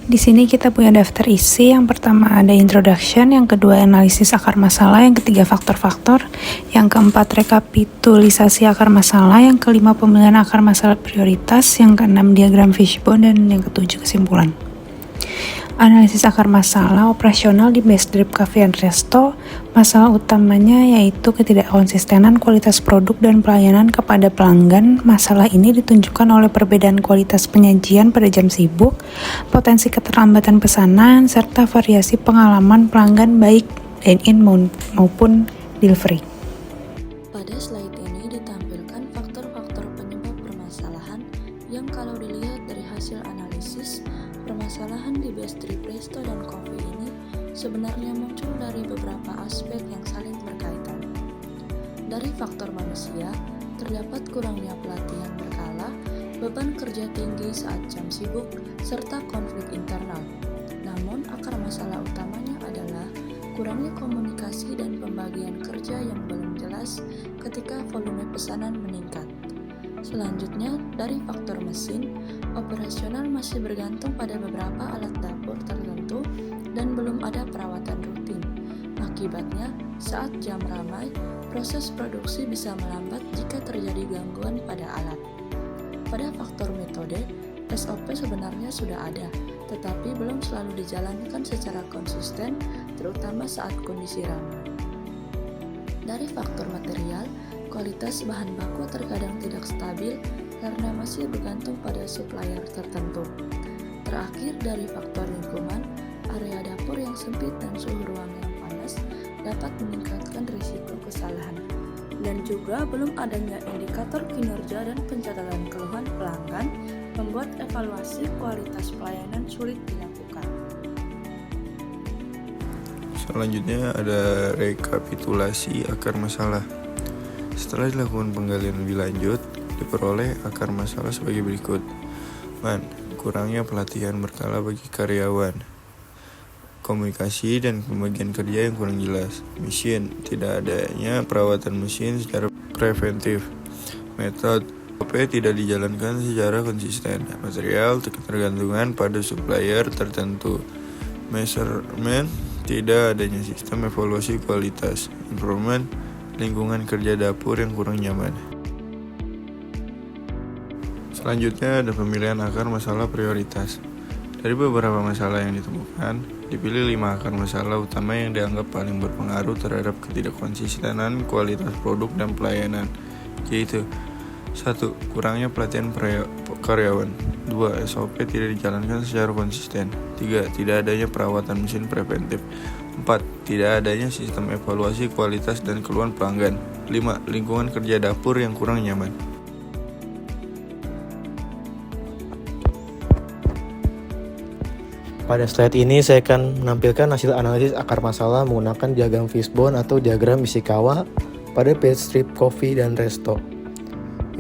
Di sini kita punya daftar isi. Yang pertama ada introduction, yang kedua analisis akar masalah, yang ketiga faktor-faktor, yang keempat rekapitulisasi akar masalah, yang kelima pemilihan akar masalah prioritas, yang keenam diagram fishbone, dan yang ketujuh kesimpulan. Analisis akar masalah operasional di Best Trip Cafe and Resto. Masalah utamanya yaitu ketidakkonsistenan kualitas produk dan pelayanan kepada pelanggan. Masalah ini ditunjukkan oleh perbedaan kualitas penyajian pada jam sibuk, potensi keterlambatan pesanan, serta variasi pengalaman pelanggan baik dine-in maupun delivery. Pada slide ini ditampilkan faktor-faktor penyebab permasalahan yang kalau dilihat dari hasil analisis, permasalahan di Best Trip Resto dan Coffee ini sebenarnya muncul dari beberapa aspek yang saling berkaitan. Dari faktor manusia, terdapat kurangnya pelatihan berkala, beban kerja tinggi saat jam sibuk, serta konflik internal. Namun, akar masalah utamanya adalah kurangnya komunikasi dan pembagian kerja yang belum jelas ketika volume pesanan meningkat. Selanjutnya, dari faktor mesin, operasional masih bergantung pada beberapa alat dapur tertentu dan belum ada perawatan rutin. Akibatnya, saat jam ramai, proses produksi bisa melambat jika terjadi gangguan pada alat. Pada faktor metode, SOP sebenarnya sudah ada, tetapi belum selalu dijalankan secara konsisten, terutama saat kondisi ramai. Dari faktor material, kualitas bahan baku terkadang tidak stabil karena masih bergantung pada supplier tertentu. Terakhir, dari faktor lingkungan, area dapur yang sempit dan suhu ruang yang panas dapat meningkatkan risiko kesalahan. Dan juga belum adanya indikator kinerja dan pencatatan keluhan pelanggan membuat evaluasi kualitas pelayanan sulit dilakukan. Selanjutnya ada rekapitulasi akar masalah. Setelah dilakukan penggalian lebih lanjut, diperoleh akar masalah sebagai berikut. Kurangnya pelatihan berkala bagi karyawan. Komunikasi dan pembagian kerja yang kurang jelas. Mesin, tidak adanya perawatan mesin secara preventif. Metode SOP tidak dijalankan secara konsisten. Material, ketergantungan pada supplier tertentu. Measurement, tidak adanya sistem evaluasi kualitas. Improvement, lingkungan kerja dapur yang kurang nyaman. Selanjutnya ada pemilihan akar masalah prioritas. Dari beberapa masalah yang ditemukan, dipilih 5 akar masalah utama yang dianggap paling berpengaruh terhadap ketidakkonsistenan kualitas produk dan pelayanan, yaitu 1. Kurangnya pelatihan karyawan. 2. SOP tidak dijalankan secara konsisten. 3. Tidak adanya perawatan mesin preventif. 4. Tidak adanya sistem evaluasi kualitas dan keluhan pelanggan. 5. Lingkungan kerja dapur yang kurang nyaman. Pada slide ini saya akan menampilkan hasil analisis akar masalah menggunakan diagram fishbone atau diagram Ishikawa pada Best Trip Coffee dan Resto.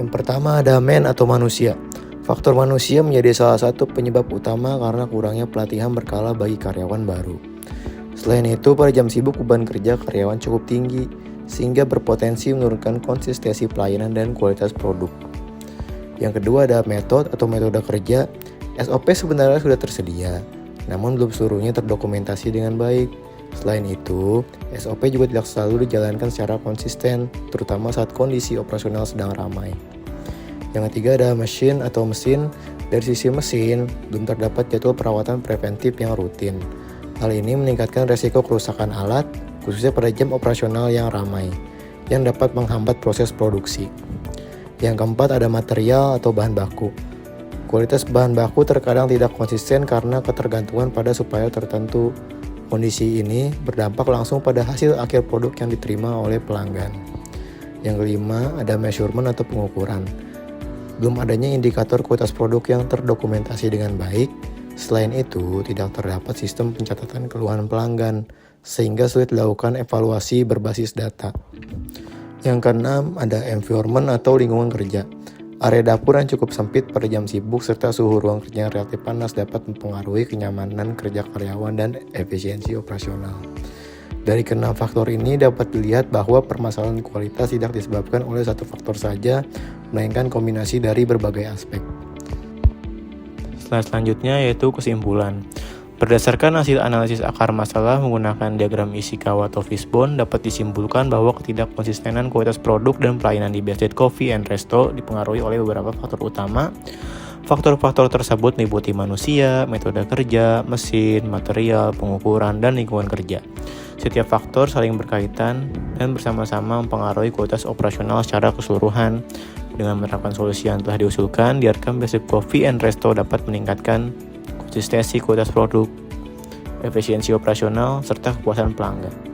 Yang pertama ada man atau manusia. Faktor manusia menjadi salah satu penyebab utama karena kurangnya pelatihan berkala bagi karyawan baru. Selain itu, pada jam sibuk beban kerja karyawan cukup tinggi sehingga berpotensi menurunkan konsistensi pelayanan dan kualitas produk. Yang kedua ada metode atau metode kerja. SOP sebenarnya sudah tersedia, namun belum seluruhnya terdokumentasi dengan baik. Selain itu, SOP juga tidak selalu dijalankan secara konsisten, terutama saat kondisi operasional sedang ramai. Yang ketiga ada mesin atau mesin. Dari sisi mesin, belum terdapat jadwal perawatan preventif yang rutin. Hal ini meningkatkan resiko kerusakan alat, khususnya pada jam operasional yang ramai, yang dapat menghambat proses produksi. Yang keempat ada material atau bahan baku. Kualitas bahan baku terkadang tidak konsisten karena ketergantungan pada supplier tertentu. Kondisi ini berdampak langsung pada hasil akhir produk yang diterima oleh pelanggan. Yang kelima, ada measurement atau pengukuran. Belum adanya indikator kualitas produk yang terdokumentasi dengan baik. Selain itu, tidak terdapat sistem pencatatan keluhan pelanggan, sehingga sulit dilakukan evaluasi berbasis data. Yang keenam, ada environment atau lingkungan kerja. Area dapur yang cukup sempit pada jam sibuk serta suhu ruang kerja yang relatif panas dapat mempengaruhi kenyamanan kerja karyawan dan efisiensi operasional. Dari keenam faktor ini dapat dilihat bahwa permasalahan kualitas tidak disebabkan oleh satu faktor saja, melainkan kombinasi dari berbagai aspek. Slide selanjutnya yaitu kesimpulan. Berdasarkan hasil analisis akar masalah menggunakan diagram Ishikawa atau Fishbone, dapat disimpulkan bahwa ketidakkonsistenan kualitas produk dan pelayanan di Best Street Coffee and Resto dipengaruhi oleh beberapa faktor utama. Faktor-faktor tersebut meliputi manusia, metode kerja, mesin, material, pengukuran, dan lingkungan kerja. Setiap faktor saling berkaitan dan bersama-sama mempengaruhi kualitas operasional secara keseluruhan. Dengan menerapkan solusi yang telah diusulkan, diharapkan Best Street Coffee and Resto dapat meningkatkan konsistensi kualitas produk, efisiensi operasional, serta kepuasan pelanggan.